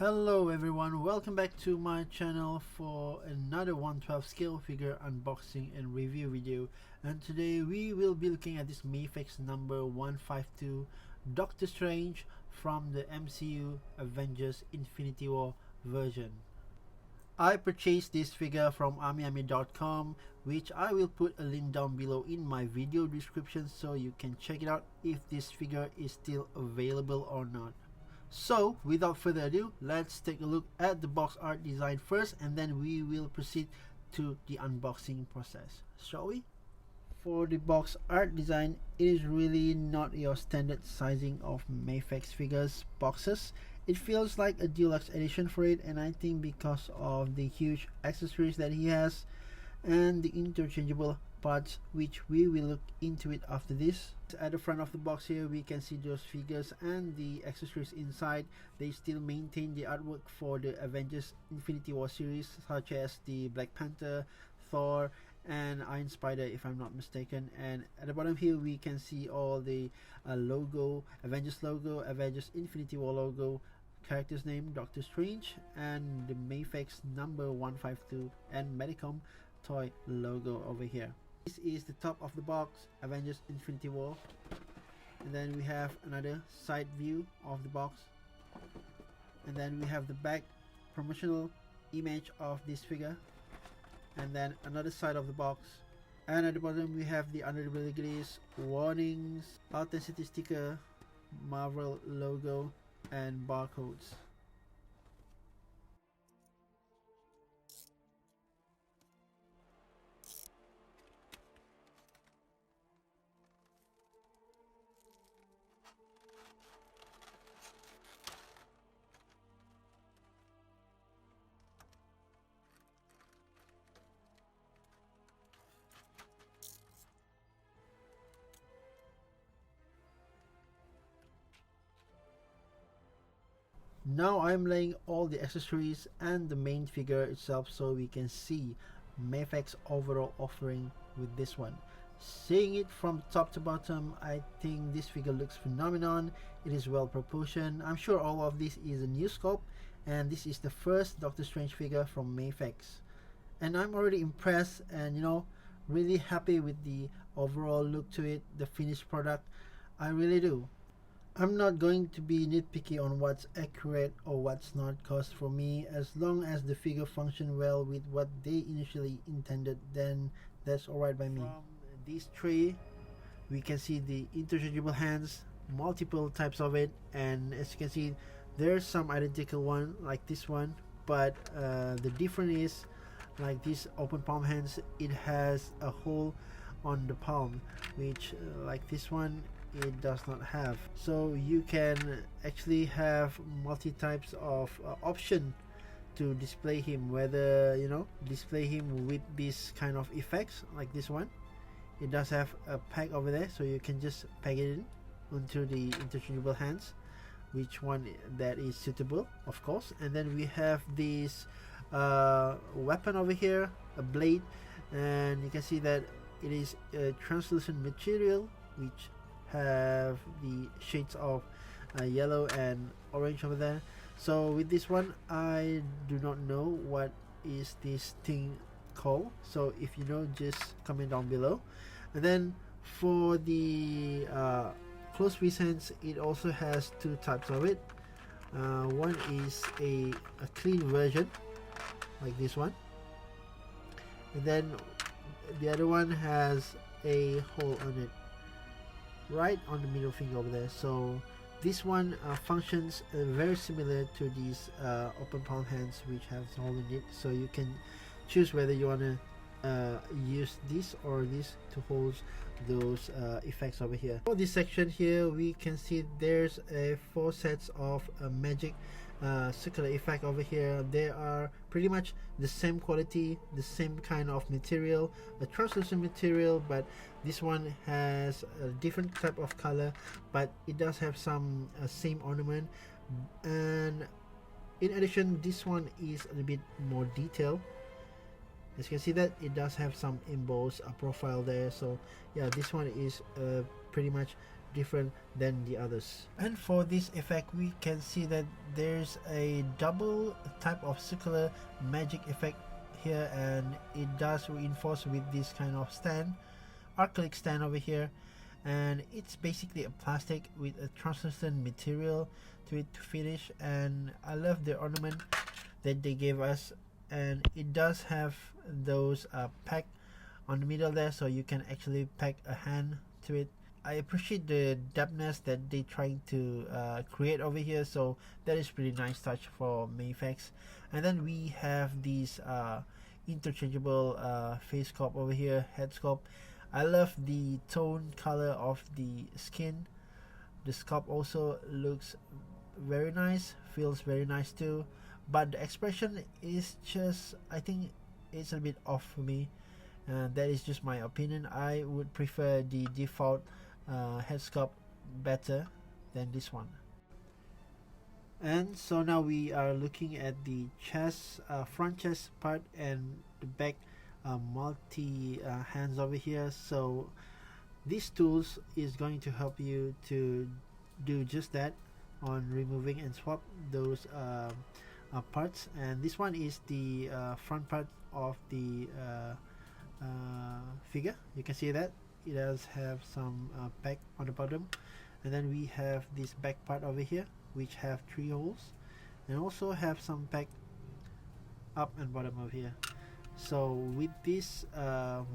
Hello everyone, welcome back to my channel for another 112 scale figure unboxing and review video. And today we will be looking at this Mafex number 152 Doctor Strange from the MCU Avengers Infinity War version. I purchased this figure from amiami.com, which I will put a link down below in my video description so you can check it out if this figure is still available or not. So without further ado, let's take a look at the box art design first, and then we will proceed to the unboxing process, shall we? For the box art design, it is really not your standard sizing of Mafex figures boxes. It feels like a deluxe edition for it, and I think because of the huge accessories that he has and the interchangeable parts, which we will look into it after this. At the front of the box here, we can see those figures and the accessories inside. They still maintain the artwork for the Avengers Infinity War series, such as the Black Panther, Thor, and Iron Spider, if I'm not mistaken. And at the bottom here, we can see all the logo, Avengers logo, Avengers Infinity War logo, character's name Doctor Strange, and the Mafex number 152 and Medicom toy logo over here. This is the top of the box, Avengers Infinity War, and then we have another side view of the box, and then we have the back promotional image of this figure, and then another side of the box, and at the bottom we have the unreadabilities, warnings, authenticity sticker, Marvel logo, and barcodes. Now I'm laying all the accessories and the main figure itself so we can see Mafex overall offering with this one. Seeing it from top to bottom, I think this figure looks phenomenal. It is well proportioned. I'm sure all of this is a new scope, and this is the first Doctor Strange figure from Mafex. And I'm already impressed and really happy with the overall look to it, the finished product. I really do. I'm not going to be nitpicky on what's accurate or what's not, cause for me, as long as the figure function well with what they initially intended, then that's alright by me. From these three, we can see the interchangeable hands, multiple types of it, and as you can see, there's some identical one like this one, but the difference is, like these open palm hands, it has a hole on the palm, which like this one, it does not have. So you can actually have multi types of option to display him, whether display him with this kind of effects like this one. It does have a peg over there, so you can just peg it in onto the interchangeable hands, which one that is suitable, of course. And then we have this weapon over here, a blade, and you can see that it is a translucent material which have the shades of yellow and orange over there. So with this one, I do not know what is this thing called, so if you know, just comment down below. And then for the close squeeze hands, it also has two types of it. One is a clean version like this one, and then the other one has a hole on it right on the middle finger over there. So this one functions very similar to these open palm hands, which have a hole in it, so you can choose whether you want to use this or this to hold those effects over here. For this section here, we can see there's 4 sets of magic circular effect over here. They are pretty much the same quality, the same kind of material, a translucent material, but this one has a different type of color, but it does have some same ornament. And in addition, this one is a little bit more detailed. As you can see that it does have some embossed profile there. So yeah, this one is pretty much different than the others. And for this effect, we can see that there's a double type of circular magic effect here, and it does reinforce with this kind of stand, acrylic stand over here, and it's basically a plastic with a translucent material to it to finish. And I love the ornament that they gave us, and it does have those pack on the middle there, so you can actually pack a hand to it. I appreciate the depthness that they trying to create over here, so that is pretty nice touch for Mafex. And then we have these interchangeable face sculpt over here, head sculpt. I love the tone color of the skin. The sculpt also looks very nice, feels very nice too, but the expression is just, I think it's a bit off for me. That is just my opinion. I would prefer the default head sculpt better than this one. And so now we are looking at the chest, front chest part, and the back multi hands over here. So these tools is going to help you to do just that, on removing and swap those parts. And this one is the front part of the figure. You can see that it does have some pack on the bottom, and then we have this back part over here which have 3 holes, and also have some pack up and bottom over here. So with this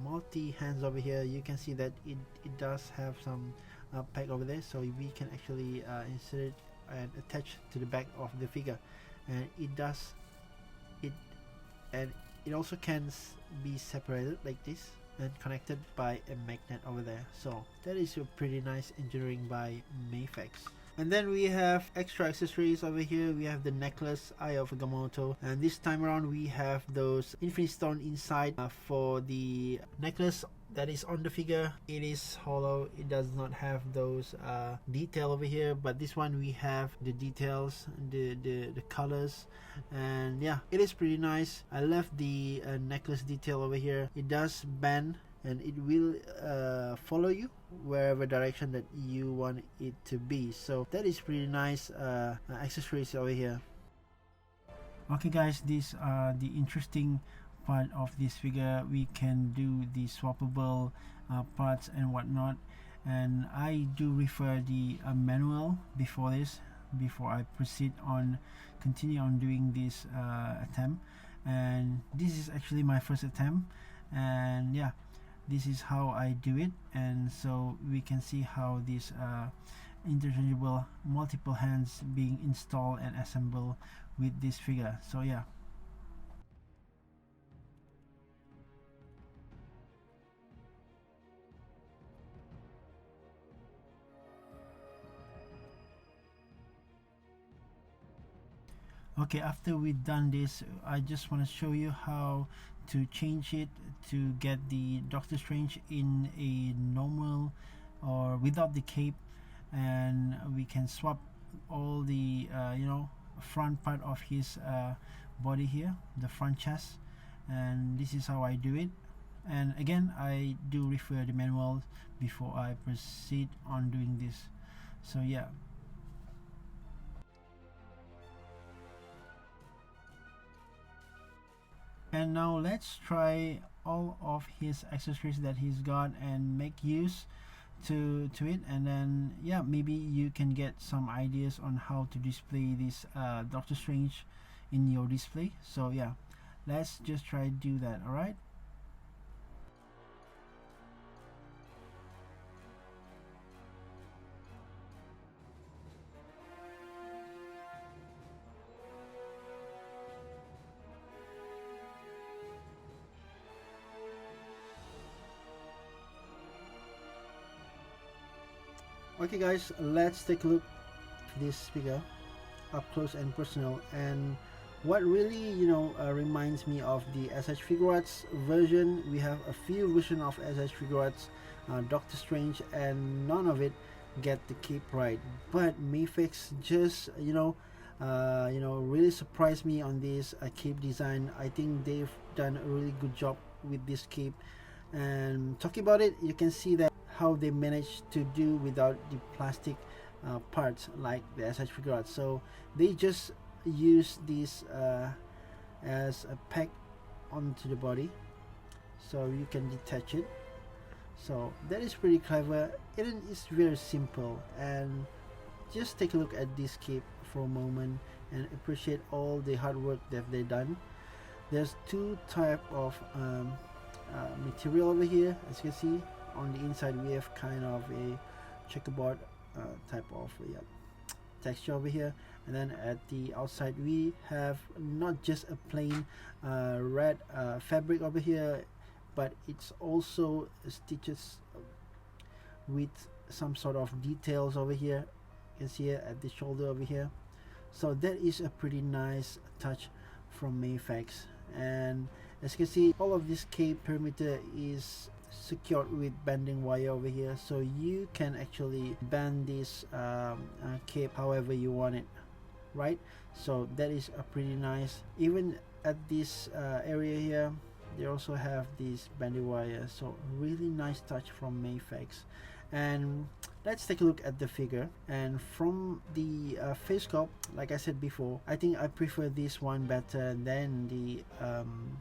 multi hands over here, you can see that it does have some pack over there, so we can actually insert it and attach to the back of the figure. And it also can be separated like this and connected by a magnet over there. So that is a pretty nice engineering by Mafex. And then we have extra accessories over here. We have the necklace, Eye of Agamotto, and this time around we have those infinite stone inside. For the necklace that is on the figure, it is hollow, it does not have those detail over here, but this one we have the details, the colors, and yeah, it is pretty nice. I love the necklace detail over here. It does bend, and it will follow you wherever direction that you want it to be. So that is pretty nice accessories over here. Okay guys, these are the interesting part of this figure. We can do the swappable parts and whatnot, and I do refer the manual before this, before I continue on doing this attempt. And this is actually my first attempt, and yeah, this is how I do it. And so we can see how these interchangeable multiple hands being installed and assembled with this figure. So yeah. Okay, after we've done this, I just want to show you how to change it to get the Doctor Strange in a normal or without the cape, and we can swap all the front part of his body here, the front chest, and this is how I do it. And again, I do refer the manual before I proceed on doing this. So yeah. And now let's try all of his accessories that he's got and make use to it, and then yeah, maybe you can get some ideas on how to display this Doctor Strange in your display. So yeah, let's just try to do that. All right. Okay guys, let's take a look at this figure up close and personal. And what really reminds me of the SH Figuarts version, we have a few versions of SH Figuarts Doctor Strange, and none of it get the cape right. But Mafex just really surprised me on this cape design. I think they've done a really good job with this cape. And talking about it, you can see that how they managed to do without the plastic parts like the SH figure art. So they just use this as a pack onto the body, so you can detach it. So that is pretty clever. It is very simple, and just take a look at this cape for a moment and appreciate all the hard work that they've done. There's two type of material over here. As you can see, on the inside we have kind of a checkerboard type of texture over here, and then at the outside we have not just a plain red fabric over here, but it's also stitches with some sort of details over here. You can see it at the shoulder over here. So that is a pretty nice touch from Mafex. And as you can see, all of this cape perimeter is secured with bending wire over here, so you can actually bend this cape however you want it, right? So that is a pretty nice. Even at this area here, they also have this bending wire, so really nice touch from Mafex. And let's take a look at the figure. And from the face sculpt, like I said before, I think I prefer this one better than the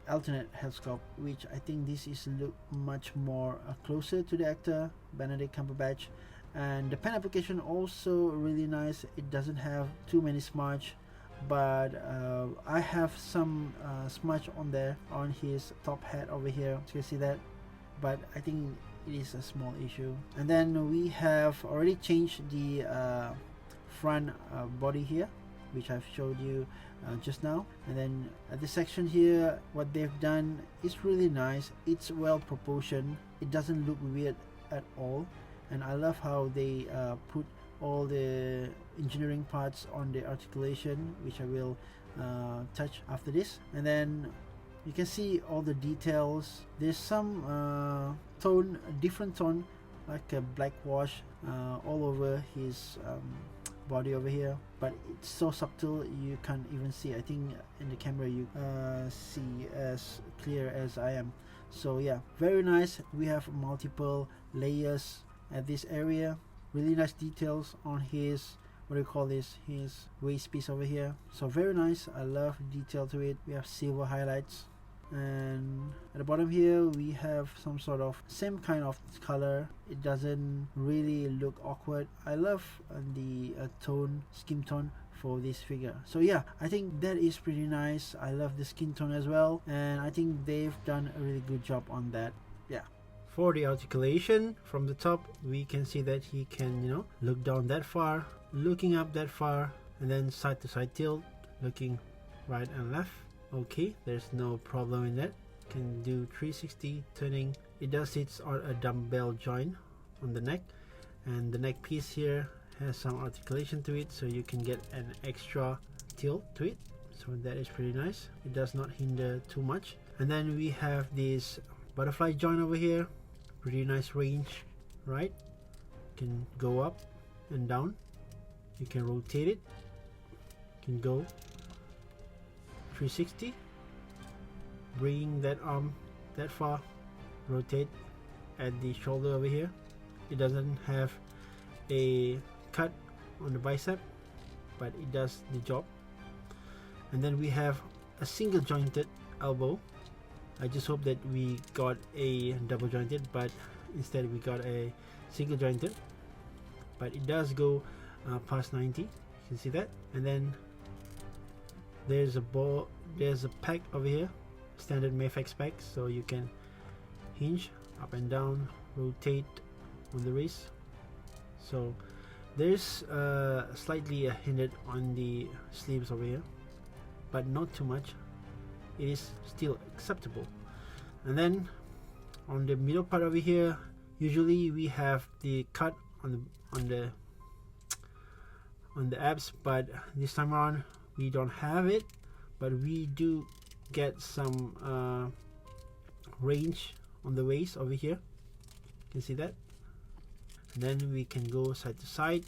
alternate head sculpt, which I think this is look much more closer to the actor Benedict Cumberbatch. And the pen application also really nice. It doesn't have too many smudge, but I have some smudge on there on his top hat over here. You can see that, but I think it is a small issue. And then we have already changed the front body here, which I've showed you just now. And then at this section here, what they've done is really nice. It's well proportioned. It doesn't look weird at all, and I love how they put all the engineering parts on the articulation, which I will touch after this. And then you can see all the details. There's some different tone, like a black wash all over his body over here, but it's so subtle you can't even see. I think in the camera you see as clear as I am. So yeah, very nice. We have multiple layers at this area. Really nice details on his, what do you call this, his waist piece over here. So very nice. I love the detail to it. We have silver highlights, and at the bottom here we have some sort of same kind of color. It doesn't really look awkward. I love the skin tone for this figure. So yeah, I think that is pretty nice. I love the skin tone as well, and I think they've done a really good job on that. Yeah. For the articulation, from the top we can see that he can, look down that far, looking up that far, and then side to side tilt, looking right and left. Okay, there's no problem in that. Can do 360 turning. It does sit on a dumbbell joint on the neck, and the neck piece here has some articulation to it, so you can get an extra tilt to it. So that is pretty nice. It does not hinder too much. And then we have this butterfly joint over here. Pretty nice range, right? You can go up and down. You can rotate it. You can go 360, bring that arm that far, rotate at the shoulder over here. It doesn't have a cut on the bicep, but it does the job. And then we have a single jointed elbow. I just hope that we got a double jointed, but instead we got a single jointed, but it does go past 90. You can see that. And then there's a pack over here, standard Mafex pack, so you can hinge up and down, rotate on the wrist. So there's slightly hindered on the sleeves over here, but not too much. It is still acceptable. And then on the middle part over here, usually we have the cut on the abs, but this time around we don't have it, but we do get some range on the waist over here. You can see that. And then we can go side to side.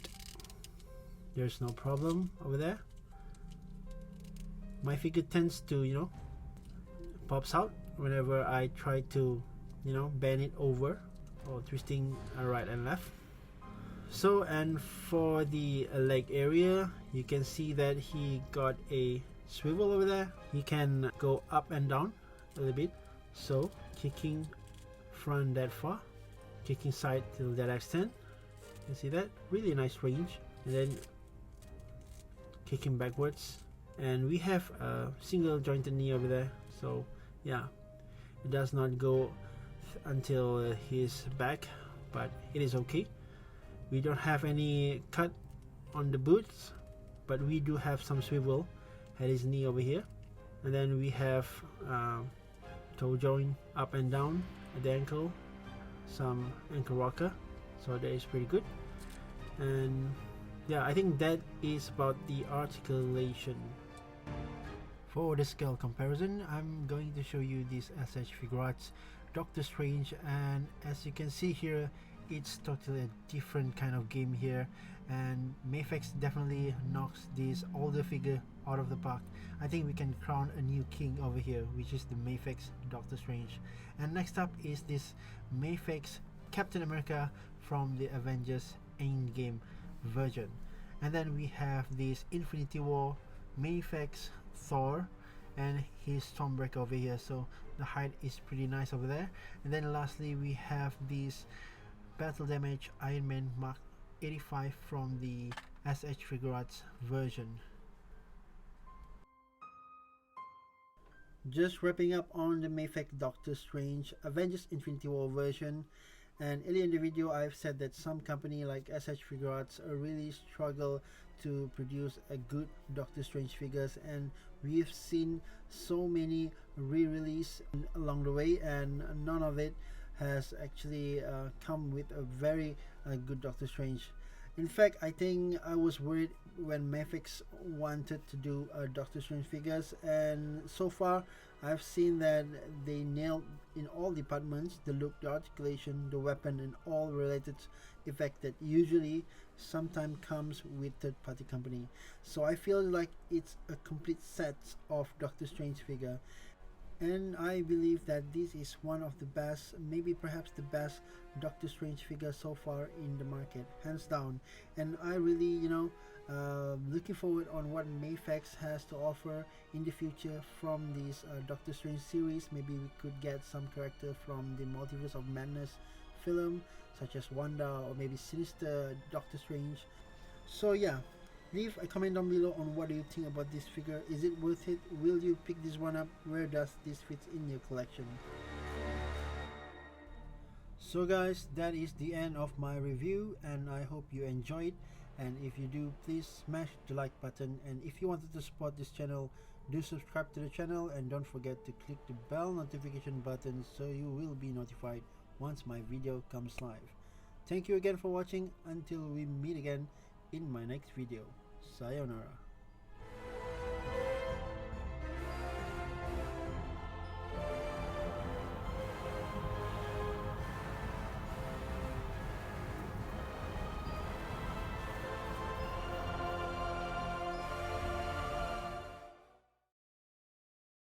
There's no problem over there. My figure tends to, pops out whenever I try to, bend it over or twisting right and left. So, and for the leg area, you can see that he got a swivel over there. He can go up and down a little bit. So kicking front that far, kicking side till that extent. You see that? Really nice range. And then kicking backwards. And we have a single jointed knee over there. So yeah, it does not go until his back, but it is okay. We don't have any cut on the boots, but we do have some swivel at his knee over here. And then we have toe joint up and down at the ankle, some ankle rocker, so that is pretty good. And yeah, I think that is about the articulation. For the scale comparison, I'm going to show you this SH Figuarts Doctor Strange, and as you can see here, it's totally a different kind of game here, and Mafex definitely knocks this older figure out of the park. I think we can crown a new king over here, which is the Mafex Doctor Strange. And next up is this Mafex Captain America from the Avengers Endgame version. And then we have this Infinity War Mafex Thor and his Stormbreaker over here, so the height is pretty nice over there. And then lastly we have this Battle Damage Iron Man Mark 85 from the SH Figuarts version. Just wrapping up on the Mafex Doctor Strange Avengers Infinity War version. And earlier in the video I've said that some company like SH Figuarts really struggle to produce a good Doctor Strange figures, and we've seen so many re-release along the way, and none of it has actually come with a very good Doctor Strange. In fact, I think I was worried when Mafex wanted to do Doctor Strange figures, and so far I've seen that they nailed in all departments: the look, the articulation, the weapon, and all related effect that usually sometimes comes with third-party company. So I feel like it's a complete set of Doctor Strange figure, and I believe that this is one of the best, maybe perhaps the best Doctor Strange figure so far in the market, hands down. And I really, looking forward on what Mafex has to offer in the future from this Doctor Strange series. Maybe we could get some character from the Multiverse of Madness film, such as Wanda, or maybe Sinister Doctor Strange. So yeah, leave a comment down below on what do you think about this figure. Is it worth it? Will you pick this one up? Where does this fit in your collection? So guys, that is the end of my review, and I hope you enjoyed. And if you do, please smash the like button, and if you wanted to support this channel, do subscribe to the channel, and don't forget to click the bell notification button so you will be notified once my video comes live. Thank you again for watching. Until we meet again in my next video. Sayonara.